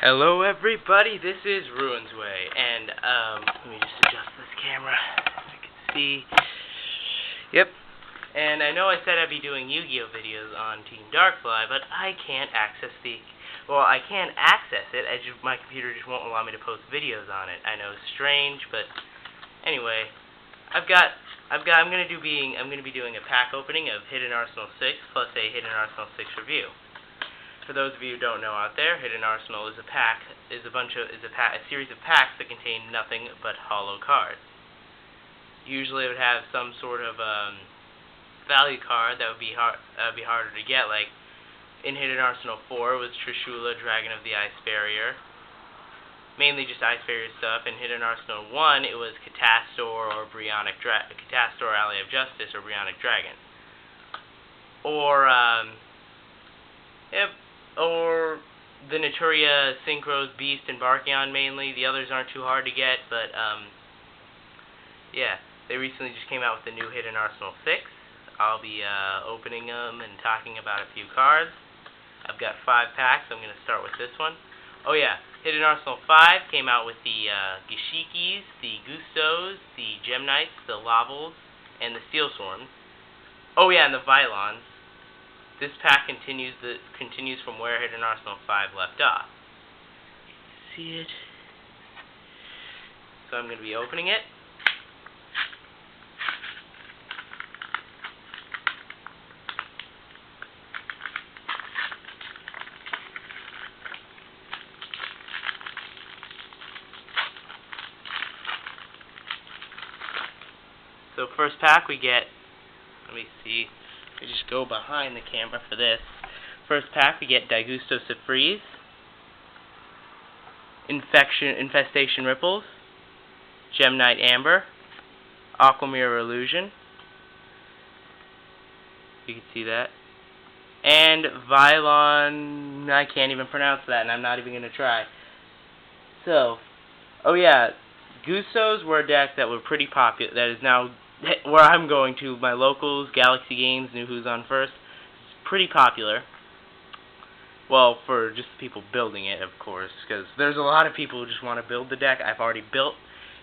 Hello everybody, this is Ruin's Way, and let me just adjust this camera so you can see. Yep, and I know I said I'd be doing Yu-Gi-Oh videos on Team Darkfly, but I can't access I can't access it. My computer just won't allow me to post videos on it. I know it's strange, but anyway, I'm gonna be doing a pack opening of Hidden Arsenal 6 plus a Hidden Arsenal 6 review. For those of you who don't know out there, Hidden Arsenal is a series of packs that contain nothing but hollow cards. Usually, it would have some sort of value card that would be harder to get. Like in Hidden Arsenal 4, it was Trishula, Dragon of the Ice Barrier, mainly just Ice Barrier stuff. In Hidden Arsenal 1, it was Catastor or Catastor, Ally of Justice, or Brionic Dragon, or the Naturia, Synchros, Beast, and Barkion mainly. The others aren't too hard to get, but yeah, they recently just came out with the new Hidden Arsenal 6. I'll be opening them and talking about a few cards. I've got 5 packs. I'm going to start with this one. Oh yeah, Hidden Arsenal 5 came out with the Gishikis, the Gustos, the Gem Knights, the Lavals, and the Steel Swarms. Oh yeah, and the Vylons. This pack continues from where Hidden Arsenal 5 left off. See it? So I'm going to be opening it. So first pack we get, let me see. I just go behind the camera for this. First pack, we get Daigusto Sifreeze, Infestation Ripples, Gem Knight Amber, Aquamirror Illusion. You can see that. And Vylon, I can't even pronounce that, and I'm not even going to try. So, oh yeah, Gustos were a deck that were pretty popular, that is now where I'm going to, my locals, Galaxy Games, New Who's On First. It's pretty popular. Well, for just the people building it, of course, because there's a lot of people who just want to build the deck. I've already built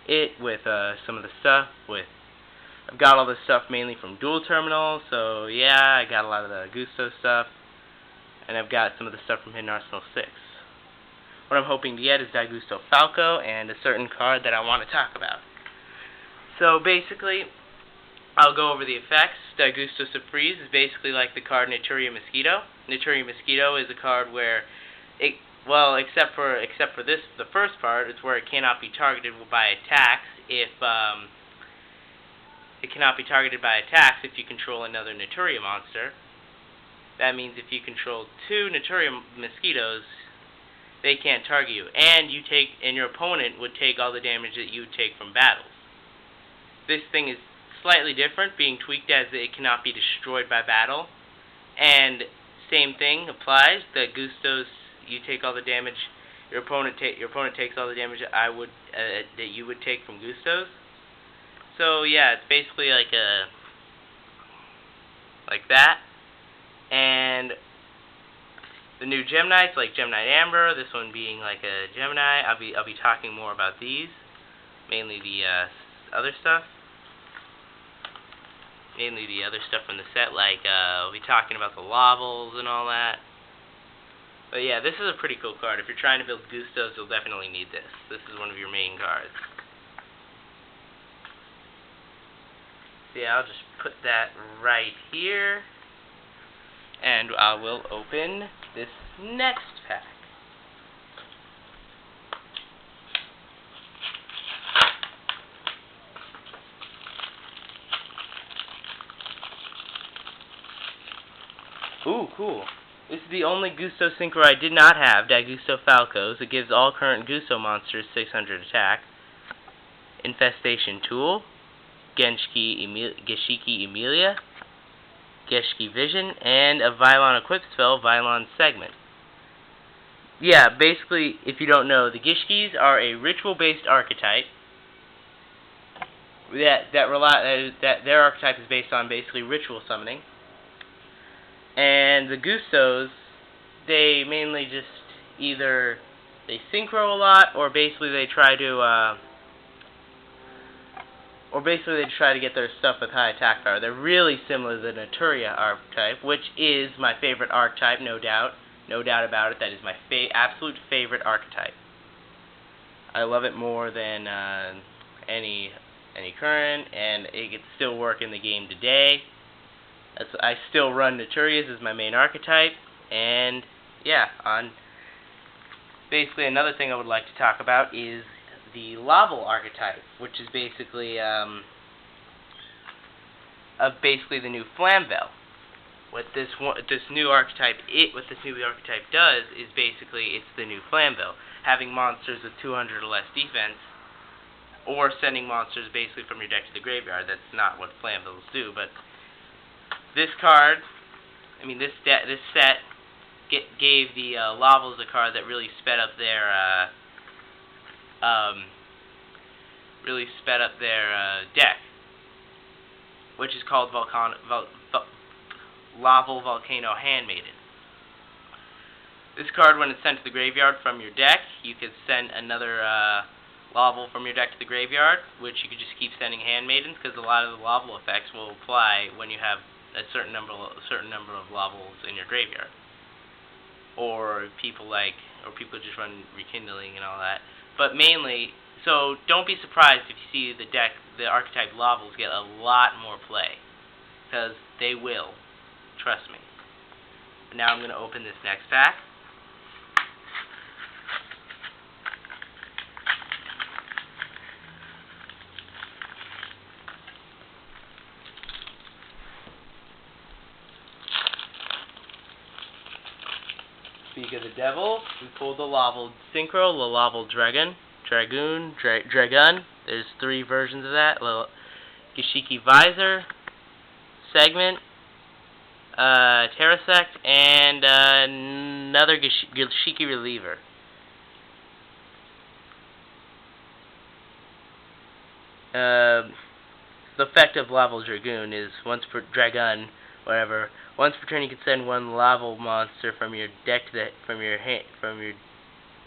it with some of the stuff. I've got all this stuff mainly from Dual Terminal, so yeah, I got a lot of the Gusto stuff, and I've got some of the stuff from Hidden Arsenal 6. What I'm hoping to get is Daigusto Falco and a certain card that I want to talk about. So basically, I'll go over the effects. Daigusto Sifreeze is basically like the card Naturia Mosquito. Naturia Mosquito is a card where except for the first part, it's where it cannot be targeted by attacks if you control another Naturia monster. That means if you control 2 Naturia Mosquitoes, they can't target you, and your opponent would take all the damage that you would take from battles. This thing is slightly different, being tweaked as it cannot be destroyed by battle. And same thing applies. The Gustos, you take all the damage. Your opponent takes all the damage that you would take from Gustos. So yeah, it's basically like that. And the new Gem Knights, like Gem Knight Amber, this one being like a Gemini. I'll be talking more about these, mainly the other stuff. Mainly the other stuff from the set, like we'll be talking about the Lavals and all that. But yeah, this is a pretty cool card. If you're trying to build Gustos, you'll definitely need this. This is one of your main cards. So yeah, I'll just put that right here. And I will open this next pack. Ooh, cool. This is the only Gusto Synchro I did not have, Daigusto Falcos. It gives all current Gusto monsters 600 attack. Infestation Tool, Gishiki Emilia, Geshki Vision, and a Vylon equipped spell, Vylon Segment. Yeah, basically, if you don't know, the Gishkis are a ritual-based archetype. Their archetype is based on basically ritual summoning. And the Gustos, they mainly just either they synchro a lot, or basically they try to get their stuff with high attack power. They're really similar to the Naturia archetype, which is my favorite archetype, no doubt about it. That is my absolute favorite archetype. I love it more than any current, and it can still work in the game today. I still run Naturias as my main archetype, and yeah, basically another thing I would like to talk about is the Laval archetype, which is basically the new Flamvel. What this new archetype does is basically it's the new Flamvel, having monsters with 200 or less defense, or sending monsters basically from your deck to the graveyard. That's not what Flamvels do, but this card, this set gave the Lavals a card that really sped up their deck, which is called Laval Volcano Handmaiden. This card, when it's sent to the graveyard from your deck, you could send another Laval from your deck to the graveyard, which you could just keep sending Handmaidens, because a lot of the Laval effects will apply when you have a certain number of Lavals in your graveyard. Or people just run Rekindling and all that. But mainly, so don't be surprised if you see the archetype Lavals get a lot more play, because they will. Trust me. But now I'm going to open this next pack. Speak of the devil, we pulled the Laval Synchro, the Laval Dragon. There's 3 versions of that. Gashiki Visor, Segment, Terrasect, and another Gashiki Reliever. The effect of Laval Dragoon is once per turn you can send one Laval monster from your deck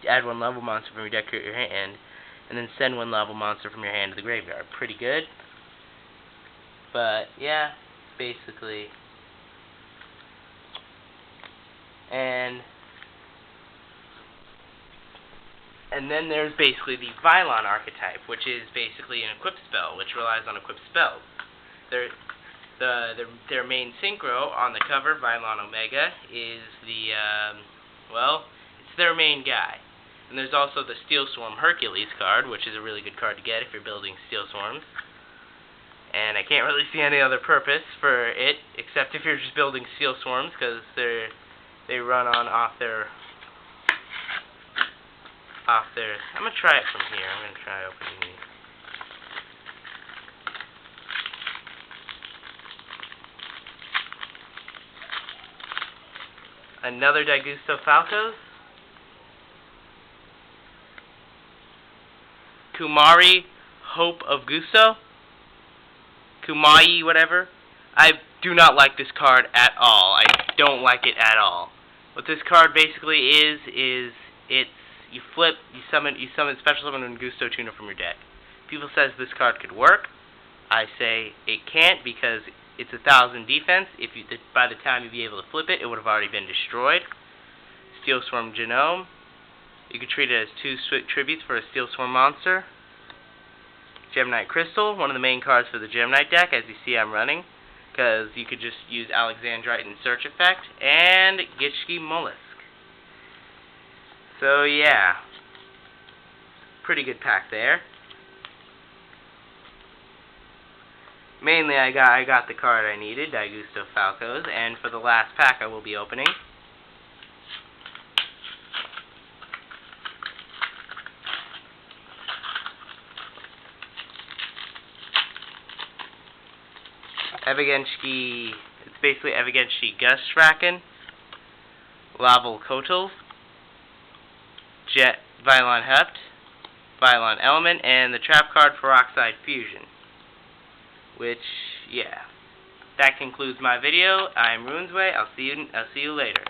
add one Laval monster from your deck to your hand, and then send one Laval monster from your hand to the graveyard. Pretty good. But yeah, basically. And then there's basically the Vylon archetype, which is basically an equip spell, which relies on equip spells. Their main synchro on the cover, Vylon Omega, is it's their main guy. And there's also the Steel Swarm Hercules card, which is a really good card to get if you're building Steel Swarms. And I can't really see any other purpose for it, except if you're just building Steel Swarms, because they run off their. I'm gonna try it from here. I'm gonna try opening these. Another Daigusto Falcos. Kumari Hope of Gusto. Kumayi, whatever. I do not like this card at all. I don't like it at all. What this card basically is you summon special summon and Gusto Tuner from your deck. People says this card could work. I say it can't because it's 1,000 defense. By the time you'd be able to flip it, it would have already been destroyed. Steel Swarm Genome. You can treat it as 2 tributes for a Steel Swarm monster. Gemnite Crystal, one of the main cards for the Gemnite deck, as you see I'm running, because you could just use Alexandrite and Search Effect, and Gishki Mollusk. So yeah, pretty good pack there. Mainly I got the card I needed, Daigusto Falcos, and for the last pack I will be opening. It's basically Evigenski Gustraken, Laval Kotal, Vylon Hept, Vylon Element, and the trap card Peroxide Fusion. Which, yeah. That concludes my video. I'm Runesway. I'll see you later.